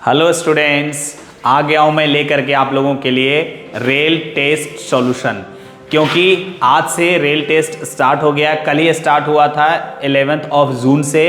Hello students, आ गया हूँ मैं लेकर के आप लोगों के लिए रेल टेस्ट सॉल्यूशन। क्योंकि आज से रेल टेस्ट स्टार्ट हो गया। कल ही स्टार्ट हुआ था 11 जून से।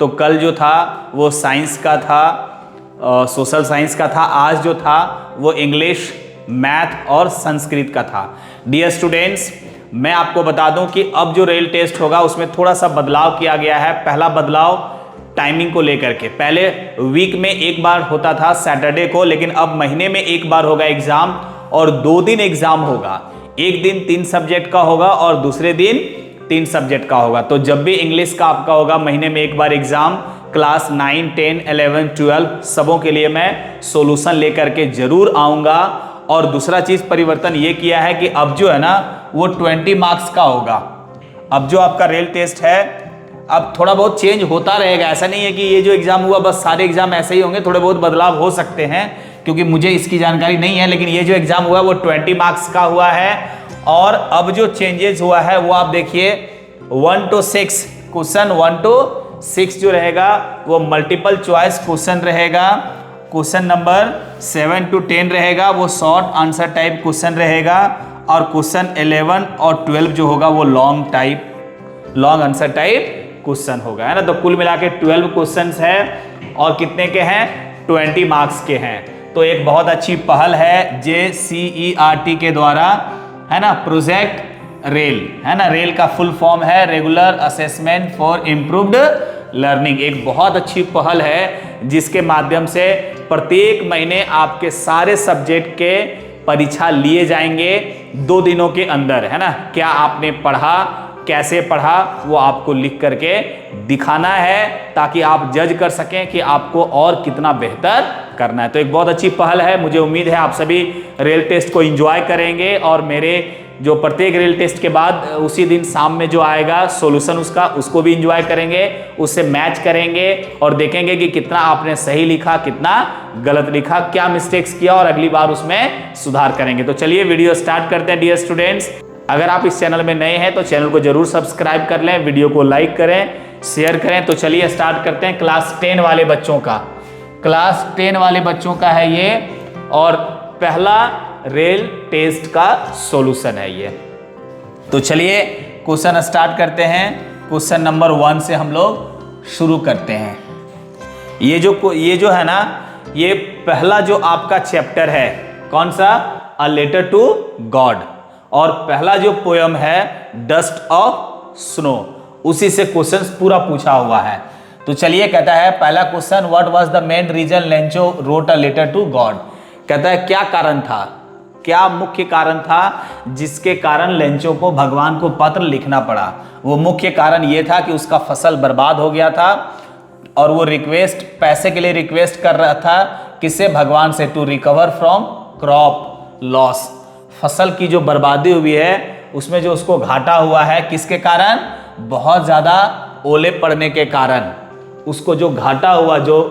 तो कल जो था वो साइंस का था, सोशल साइंस का था। आज जो था वो इंग्लिश, मैथ और संस्कृत का था। डियर स्टूडेंट्स, मैं आपको बता दूं कि अब जो रेल टेस्ट होगा उसमें थोड़ा सा बदलाव किया गया है। पहला बदलाव टाइमिंग को लेकर के, पहले वीक में एक बार होता था सैटरडे को, लेकिन अब महीने में एक बार होगा एग्जाम और 2 दिन एग्जाम होगा। एक दिन 3 सब्जेक्ट का होगा और दूसरे दिन 3 सब्जेक्ट का होगा। तो जब भी इंग्लिश का आपका होगा महीने में एक बार एग्जाम, क्लास 9, 10, 11, 12 सबों के लिए मैं सॉल्यूशन लेकर के जरूर आऊंगा। और दूसरा चीज परिवर्तन ये किया है कि अब जो है ना वो 20 मार्क्स का होगा। अब जो आपका रेल टेस्ट है अब थोड़ा बहुत चेंज होता रहेगा। ऐसा नहीं है कि ये जो एग्जाम हुआ बस सारे एग्जाम ऐसे ही होंगे, थोड़े बहुत बदलाव हो सकते हैं क्योंकि मुझे इसकी जानकारी नहीं है। लेकिन ये जो एग्जाम हुआ वो 20 मार्क्स का हुआ है। और अब जो चेंजेस हुआ है वो आप देखिए 1 to 6 क्वेश्चन, 1 to 6 जो रहेगा वो मल्टीपल चॉइस क्वेश्चन रहेगा। क्वेश्चन नंबर 7 to 10 रहेगा वो शॉर्ट आंसर टाइप क्वेश्चन रहेगा। और क्वेश्चन 11 और 12 जो होगा वो लॉन्ग आंसर टाइप क्वेश्चन होगा, है ना। तो कुल मिला के 12 क्वेश्चंस है और कितने के हैं, 20 मार्क्स के हैं। तो एक बहुत अच्छी पहल है JCERT के द्वारा, है ना, प्रोजेक्ट रेल, है ना। रेल का फुल फॉर्म है regular assessment for improved learning. एक बहुत अच्छी पहल है जिसके माध्यम से प्रत्येक महीने आपके सारे सब्जेक्ट के परीक्षा लिए जाएंगे 2 दिनों के अंदर, है ना। क्या आपने पढ़ा, कैसे पढ़ा, वो आपको लिख करके दिखाना है ताकि आप जज कर सकें कि आपको और कितना बेहतर करना है। तो एक बहुत अच्छी पहल है। मुझे उम्मीद है आप सभी रेल टेस्ट को एंजॉय करेंगे और मेरे जो प्रत्येक रेल टेस्ट के बाद उसी दिन शाम में जो आएगा सॉल्यूशन उसको भी एंजॉय करेंगे, उससे मैच करेंगे और देखेंगे कि कितना आपने सही लिखा, कितना गलत लिखा, क्या मिस्टेक्स किया और अगली बार उसमें सुधार करेंगे। तो चलिए वीडियो स्टार्ट करते हैं। डियर स्टूडेंट्स, अगर आप इस चैनल में नए हैं तो चैनल को जरूर सब्सक्राइब कर लें, वीडियो को लाइक करें, शेयर करें। तो चलिए स्टार्ट करते हैं। क्लास 10 वाले बच्चों का, क्लास 10 वाले बच्चों का है ये और पहला रेल टेस्ट का सॉल्यूशन है ये। तो चलिए क्वेश्चन स्टार्ट करते हैं। क्वेश्चन नंबर 1 से हम लोग शुरू करते हैं। ये जो है ना, ये पहला जो आपका चैप्टर है, कौन सा, अ लेटर टू गॉड। और पहला जो पोयम है डस्ट ऑफ स्नो, उसी से क्वेश्चन पूरा पूछा हुआ है। तो चलिए कहता है पहला question, what was the main reason Lencho wrote a letter to God. कहता है क्या कारण था, क्या मुख्य कारण था जिसके कारण लेंचो को भगवान को पत्र लिखना पड़ा। वो मुख्य कारण ये था कि उसका फसल बर्बाद हो गया था और वो पैसे के लिए रिक्वेस्ट कर रहा था किससे, भगवान से, to recover from crop loss. फसल की जो बर्बादी हुई है उसमें जो उसको घाटा हुआ है, किसके कारण, बहुत ज्यादा ओले पड़ने के कारण उसको जो घाटा हुआ, जो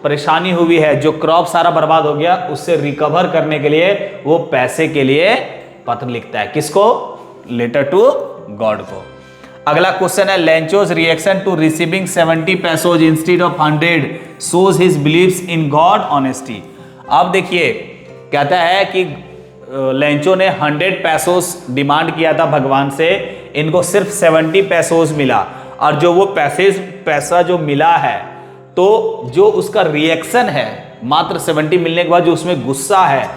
परेशानी हुई है, जो क्रॉप सारा बर्बाद हो गया, उससे रिकवर करने के लिए वो पैसे के लिए पत्र लिखता है। किसको, लेटर टू गॉड को। अगला क्वेश्चन है, Lencho's reaction to receiving 70 pesos instead of 100 shows his believes in God honesty. अब देखिए कहता है कि लेंचो ने 100 पैसोस डिमांड किया था भगवान से, इनको सिर्फ 70 पैसोस मिला। और जो वो पैसा जो मिला है, तो जो उसका रिएक्शन है मात्र 70 मिलने के बाद जो उसमें गुस्सा है,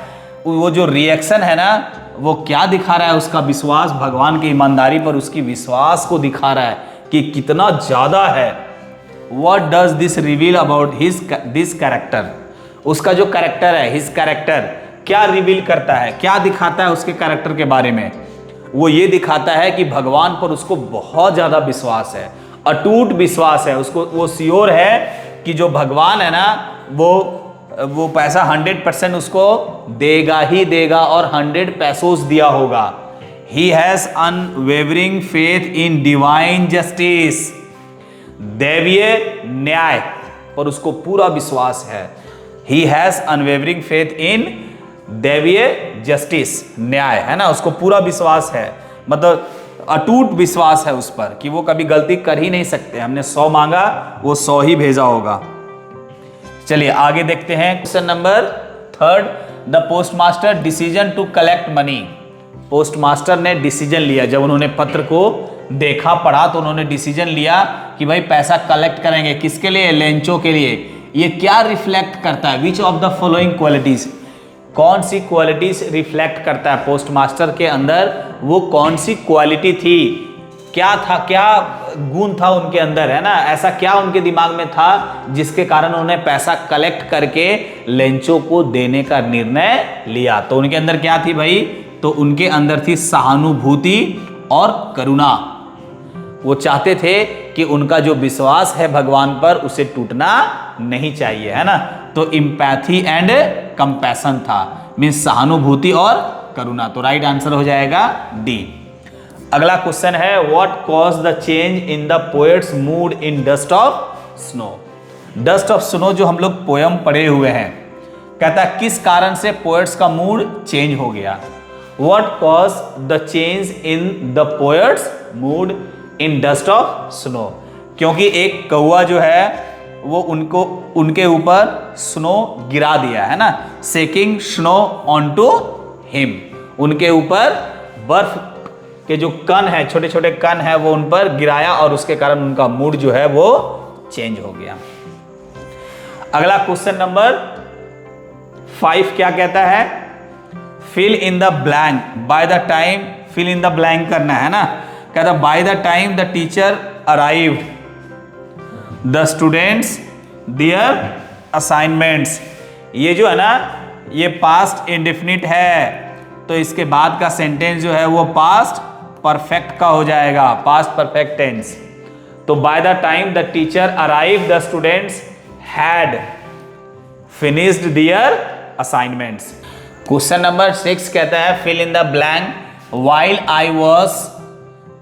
वो जो रिएक्शन है ना, वो क्या दिखा रहा है, उसका विश्वास भगवान की ईमानदारी पर, उसकी विश्वास को दिखा रहा है कि कितना ज्यादा है। What does this reveal about this character. उसका जो कैरेक्टर है, हिज कैरेक्टर, क्या रिवील करता है, क्या दिखाता है उसके कैरेक्टर के बारे में। वो ये दिखाता है कि भगवान पर उसको बहुत ज्यादा विश्वास है, अटूट विश्वास है उसको। वो श्योर है कि जो भगवान है ना वो पैसा 100% उसको देगा ही देगा और 100 पैसोस दिया होगा। He has unwavering faith in divine justice. दैवीय न्याय पर उसको पूरा विश्वास है। He has unwavering faith in दैवीय जस्टिस, न्याय, है ना, उसको पूरा विश्वास है, मतलब अटूट विश्वास है उस पर कि वो कभी गलती कर ही नहीं सकते। हमने 100 मांगा, वो 100 ही भेजा होगा। चलिए आगे देखते हैं question number 3। The postmaster decision to collect money. Postmaster ने डिसीजन लिया, जब उन्होंने पत्र को देखा पढ़ा तो उन्होंने डिसीजन लिया कि भाई पैसा कलेक्ट करेंगे। किसके लिए? लेंचो के लिए। ये क्या रिफ्लेक्ट करता है? Which of the following qualities, कौन सी क्वालिटीज रिफ्लेक्ट करता है? पोस्टमास्टर के अंदर वो कौन सी क्वालिटी थी, क्या था, क्या गुण था उनके अंदर, है ना? ऐसा क्या उनके दिमाग में था जिसके कारण उन्होंने पैसा कलेक्ट करके लेंचो को देने का निर्णय लिया? तो उनके अंदर क्या थी भाई? तो उनके अंदर थी सहानुभूति और करुणा। वो चाहते थे कि उनका जो विश्वास है भगवान पर उसे टूटना नहीं चाहिए, है ना? तो इम्पैथी एंड कंपैशन था, मीन्स सहानुभूति और करुणा। तो राइट आंसर हो जाएगा डी। अगला क्वेश्चन है what cause the change in the poets mood in dust of snow. Dust of snow जो हम लोग पोयम पढ़े हुए हैं, कहता है किस कारण से पोएट्स का मूड चेंज हो गया? What cause the change in the poets mood in dust of snow. क्योंकि एक कौवा जो है वो उनके ऊपर स्नो गिरा दिया, है ना? सेकिंग स्नो ऑन टू हिम, उनके ऊपर बर्फ के जो कण है, छोटे छोटे कण है, वो उन पर गिराया और उसके कारण उनका मूड जो है वो चेंज हो गया। अगला क्वेश्चन नंबर 5 क्या कहता है? Fill in the blank by the time, fill in the blank करना है ना। कहता by the time the teacher arrived the students their assignments. ये जो है ना, ये पास्ट इंडेफिनिट है, तो इसके बाद का सेंटेंस जो है वो पास्ट परफेक्ट का हो जाएगा, पास्ट परफेक्ट टेंस। तो by the time the teacher arrive the students had finished their assignments. Question number 6 कहता है fill in the blank while I was,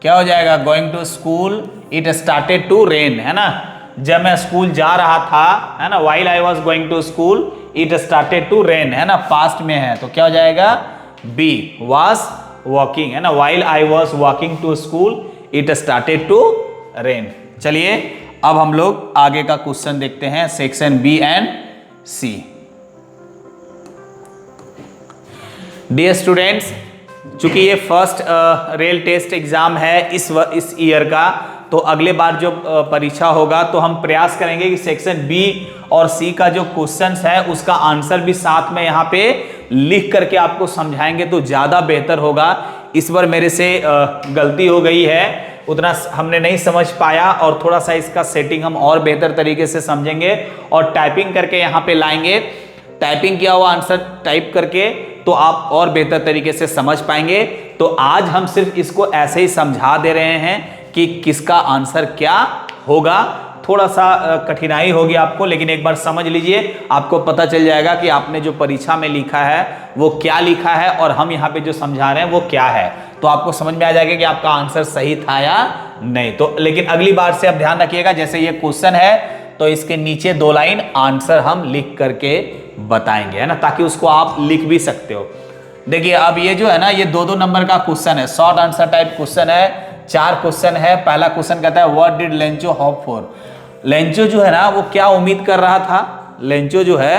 क्या हो जाएगा? Going to school it started to rain, है ना? जब मैं स्कूल जा रहा था, है ना, while I was going to school it started to rain, है ना? पास्ट में है, तो क्या हो जाएगा? बी वाज वॉकिंग, है ना? While I was walking to school it started to rain. चलिए अब हम लोग आगे का क्वेश्चन देखते हैं, section B and C. Dear students, चूंकि ये फर्स्ट रेल टेस्ट एग्जाम है इस ईयर का, तो अगले बार जो परीक्षा होगा तो हम प्रयास करेंगे कि सेक्शन बी और सी का जो क्वेश्चंस है उसका आंसर भी साथ में यहाँ पे लिख करके आपको समझाएंगे तो ज़्यादा बेहतर होगा। इस बार मेरे से गलती हो गई है, उतना हमने नहीं समझ पाया और थोड़ा सा इसका सेटिंग हम और बेहतर तरीके से समझेंगे और टाइपिंग करके यहाँ पे लाएंगे। टाइपिंग किया हुआ आंसर टाइप करके तो आप और बेहतर तरीके से समझ पाएंगे। तो आज हम सिर्फ इसको ऐसे ही समझा दे रहे हैं कि किसका आंसर क्या होगा। थोड़ा सा कठिनाई होगी आपको, लेकिन एक बार समझ लीजिए, आपको पता चल जाएगा कि आपने जो परीक्षा में लिखा है वो क्या लिखा है और हम यहाँ पे जो समझा रहे हैं वो क्या है। तो आपको समझ में आ जाएगा कि आपका आंसर सही था या नहीं। तो लेकिन अगली बार से आप ध्यान रखिएगा, जैसे ये क्वेश्चन है तो इसके नीचे 2 लाइन आंसर हम लिख करके बताएंगे, है ना, ताकि उसको आप लिख भी सकते हो। देखिए अब ये जो है ना, ये 2-2 नंबर का क्वेश्चन है, शॉर्ट आंसर टाइप क्वेश्चन है। 4 क्वेश्चन है। पहला क्वेश्चन कहता है what did Lencho hope for. Lencho जो है ना वो क्या उम्मीद कर रहा था? लेंचो जो है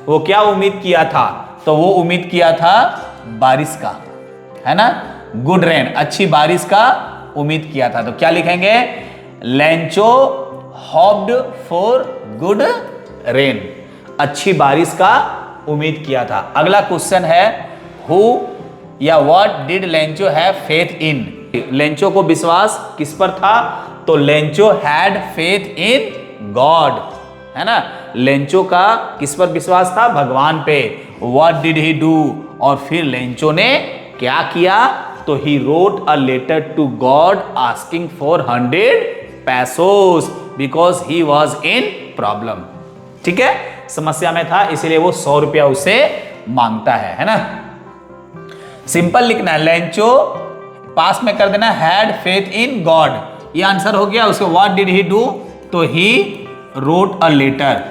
वो क्या उम्मीद किया था? तो वो उम्मीद किया था बारिश का, है ना, गुड रेन, अच्छी बारिश का उम्मीद किया था। तो क्या लिखेंगे? Lencho hoped for good rain, अच्छी बारिश का उम्मीद किया था। अगला क्वेश्चन है हु या what did Lencho have faith in. Lencho को विश्वास किस पर था? तो Lencho had faith in God, है ना। लेंचो का किस पर विश्वास था? भगवान पे। व्हाट डिड ही डू, और फिर लेंचो ने क्या किया? तो he wrote a letter to God asking for 100 pesos because he was in problem. ठीक है, समस्या में था, इसीलिए वो 100 रुपया उसे मांगता है ना। सिंपल लिखना है, लेंचो पास में कर देना हैड फेथ इन गॉड, ये आंसर हो गया। उसको व्हाट डिड ही डू, तो he wrote a letter,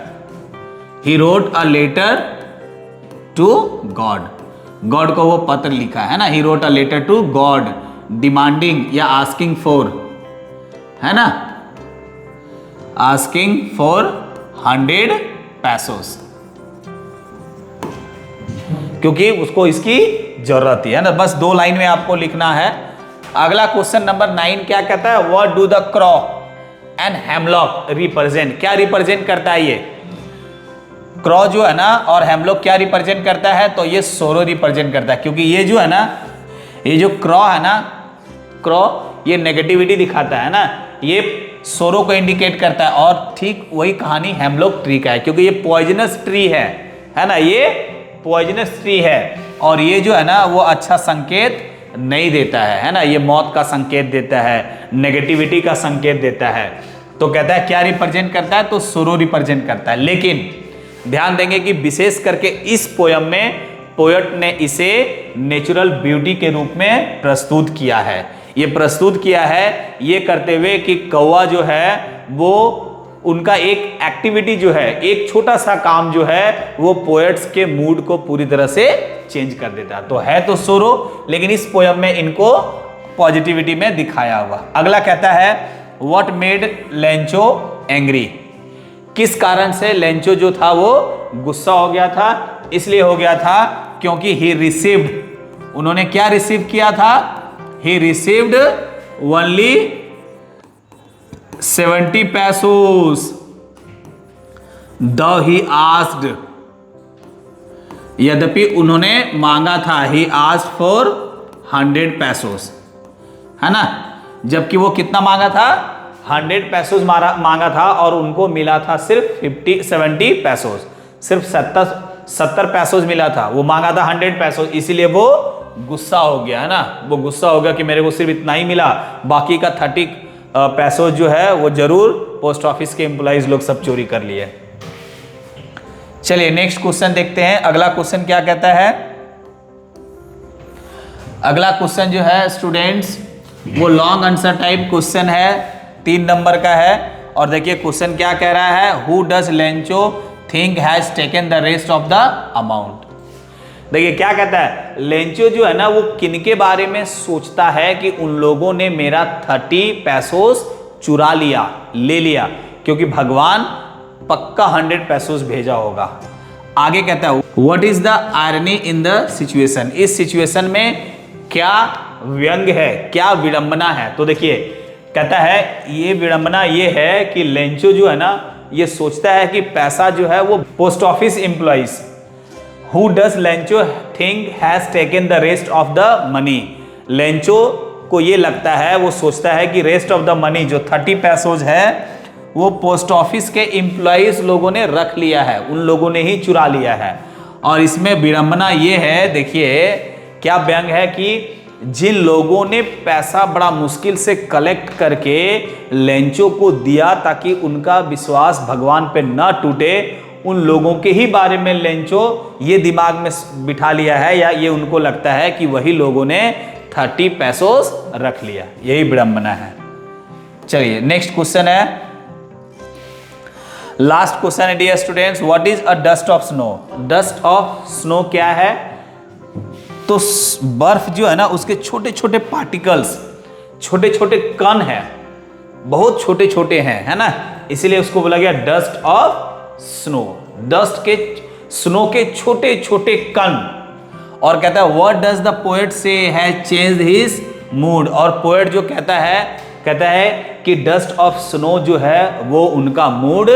he wrote a letter to God, God को वो पत्र लिखा है ना। He wrote a letter to God demanding या आस्किंग फॉर, है ना, आस्किंग फॉर 100 पैसोस, क्योंकि उसको इसकी जरूरत है ना। बस 2 लाइन में आपको लिखना है। अगला क्वेश्चन नंबर 9 क्या कहता है, what do the क्रॉ and hemlock represent. क्या रिप्रेजेंट करता है ये क्रॉ जो है ना और हेमलॉक क्या रिप्रेजेंट करता है, तो ये सोरो रिप्रेजेंट करता है, क्योंकि ये जो है ना, ये जो क्रॉ है ना, क्रॉ ये नेगेटिविटी दिखाता है ना, ये सोरो को इंडिकेट करता है। और ठीक वही कहानी हेमलॉक ट्री का है, क्योंकि ये पॉइजनस ट्री है ना, ये पॉइजनस ट्री है और ये जो है ना वो अच्छा संकेत नहीं देता है ना, ये मौत का संकेत देता है, नेगेटिविटी का संकेत देता है। तो कहता है क्या रिप्रेजेंट करता है, तो सोरो रिप्रेजेंट करता है। लेकिन ध्यान देंगे कि विशेष करके इस पोयम में पोएट ने इसे नेचुरल ब्यूटी के रूप में प्रस्तुत किया है। ये प्रस्तुत किया है ये करते हुए कि कौवा जो है वो उनका एक एक्टिविटी जो है, एक छोटा सा काम जो है वो पोएट्स के मूड को पूरी तरह से चेंज कर देता है। तो है तो सोरो, लेकिन इस पोयम में इनको पॉजिटिविटी में दिखाया हुआ। अगला कहता है व्हाट मेड लेंचो एंग्री। किस कारण से लेंचो जो था वो गुस्सा हो गया था, इसलिए हो गया था क्योंकि ही रिसीव्ड, उन्होंने क्या रिसीव किया था, he received only 70 pesos though he asked, यद्यपि उन्होंने मांगा था, ही asked for 100 pesos, है ना, जबकि वो कितना मांगा था, 100 pesos मांगा था और उनको मिला था सिर्फ 70 pesos, सिर्फ 70 pesos मिला था, वो मांगा था 100 pesos, इसीलिए वो गुस्सा हो गया, है ना, वो गुस्सा हो गया कि मेरे को सिर्फ इतना ही मिला, बाकी का 30 पैसों जो है वो जरूर पोस्ट ऑफिस के एम्प्लॉइज लोग सब चोरी कर लिए। चलिए नेक्स्ट क्वेश्चन देखते हैं। अगला क्वेश्चन क्या कहता है, अगला क्वेश्चन जो है स्टूडेंट्स वो लॉन्ग आंसर टाइप क्वेश्चन है, 3 नंबर का है। और देखिए क्वेश्चन क्या कह रहा है, who does Lencho think has taken the rest of the amount. देखिए क्या कहता है, लेंचो जो है ना वो किनके बारे में सोचता है कि उन लोगों ने मेरा 30 पैसोस चुरा लिया, ले लिया, क्योंकि भगवान पक्का 100 पैसोस भेजा होगा। आगे कहता है what is the irony in the situation, इस सिचुएशन में क्या व्यंग है, क्या विडंबना है। तो देखिए कहता है ये विडंबना ये है कि लेंचो जो है ना ये सोचता है कि पैसा जो है वो post office employees, Who does Lencho think has taken the rest of the money। Lencho को ये लगता है, वो सोचता है कि रेस्ट ऑफ द मनी जो 30 पैसोज है वो पोस्ट ऑफिस के एम्प्लॉइज लोगों ने रख लिया है, उन लोगों ने ही चुरा लिया है। और इसमें विडंबना ये है, देखिए क्या व्यंग है कि जिन लोगों ने पैसा बड़ा मुश्किल से कलेक्ट करके लेंचो को दिया ताकि उनका विश्वास भगवान पे न टूटे, उन लोगों के ही बारे में लेंचो ये दिमाग में बिठा लिया है, या ये उनको लगता है कि वही लोगों ने 30 पैसोस रख लिया, यही विडंबना है। चलिए नेक्स्ट क्वेश्चन है, लास्ट क्वेश्चन है dear students, what is a dust of snow. Dust of snow क्या है, तो बर्फ जो है ना उसके छोटे छोटे पार्टिकल्स, छोटे छोटे कण है, बहुत छोटे छोटे हैं, है ना, इसीलिए उसको बोला गया डस्ट ऑफ स्नो। डस्ट के स्नो के छोटे छोटे कण। और कहता है व्हाट डज द पोएट से हैज चेंज्ड हिज मूड। और पोएट जो कहता है कि डस्ट ऑफ स्नो जो है वो उनका मूड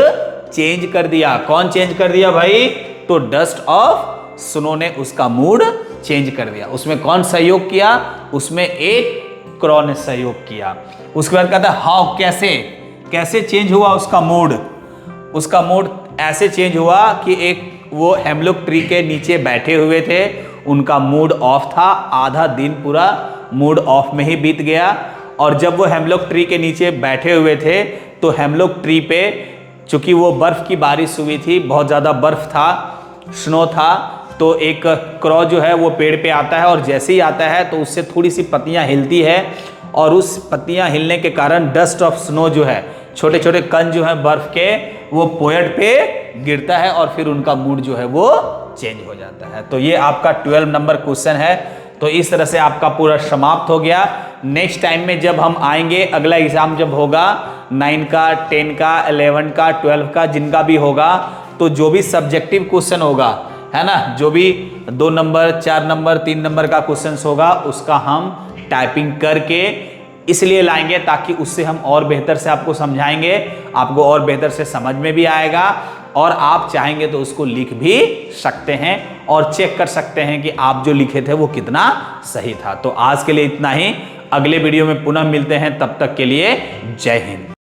चेंज कर दिया। कौन चेंज कर दिया भाई, तो डस्ट ऑफ स्नो ने उसका मूड चेंज कर दिया। उसमें कौन सहयोग किया, उसमें एक क्रॉ ने सहयोग किया। उसके बाद कहता है हाउ, कैसे चेंज हुआ उसका मूड। उसका मूड ऐसे चेंज हुआ कि एक वो हेमलॉक ट्री के नीचे बैठे हुए थे, उनका मूड ऑफ था, आधा दिन पूरा मूड ऑफ में ही बीत गया। और जब वो हेमलॉक ट्री के नीचे बैठे हुए थे तो हेमलॉक ट्री पे चूंकि वो बर्फ की बारिश हुई थी, बहुत ज़्यादा बर्फ था, स्नो था, तो एक क्रॉ जो है वो पेड़ पे आता है और जैसे ही आता है तो उससे थोड़ी सी पत्तियां हिलती है और उस पत्तियां हिलने के कारण डस्ट ऑफ स्नो जो है, छोटे छोटे कण जो है बर्फ के, वो पोएट पे गिरता है और फिर उनका मूड जो है वो चेंज हो जाता है। तो ये आपका 12 नंबर क्वेश्चन है। तो इस तरह से आपका पूरा समाप्त हो गया। नेक्स्ट टाइम में जब हम आएंगे, अगला एग्जाम जब होगा 9 का, 10 का, 11 का, 12 का, जिनका भी होगा, तो जो भी सब्जेक्टिव क्वेश्चन होगा, है ना, जो भी 2 नंबर 4 नंबर 3 नंबर का क्वेश्चन होगा उसका हम टाइपिंग करके इसलिए लाएंगे ताकि उससे हम और बेहतर से आपको समझाएंगे, आपको और बेहतर से समझ में भी आएगा और आप चाहेंगे तो उसको लिख भी सकते हैं और चेक कर सकते हैं कि आप जो लिखे थे वो कितना सही था। तो आज के लिए इतना ही, अगले वीडियो में पुनः मिलते हैं, तब तक के लिए जय हिंद।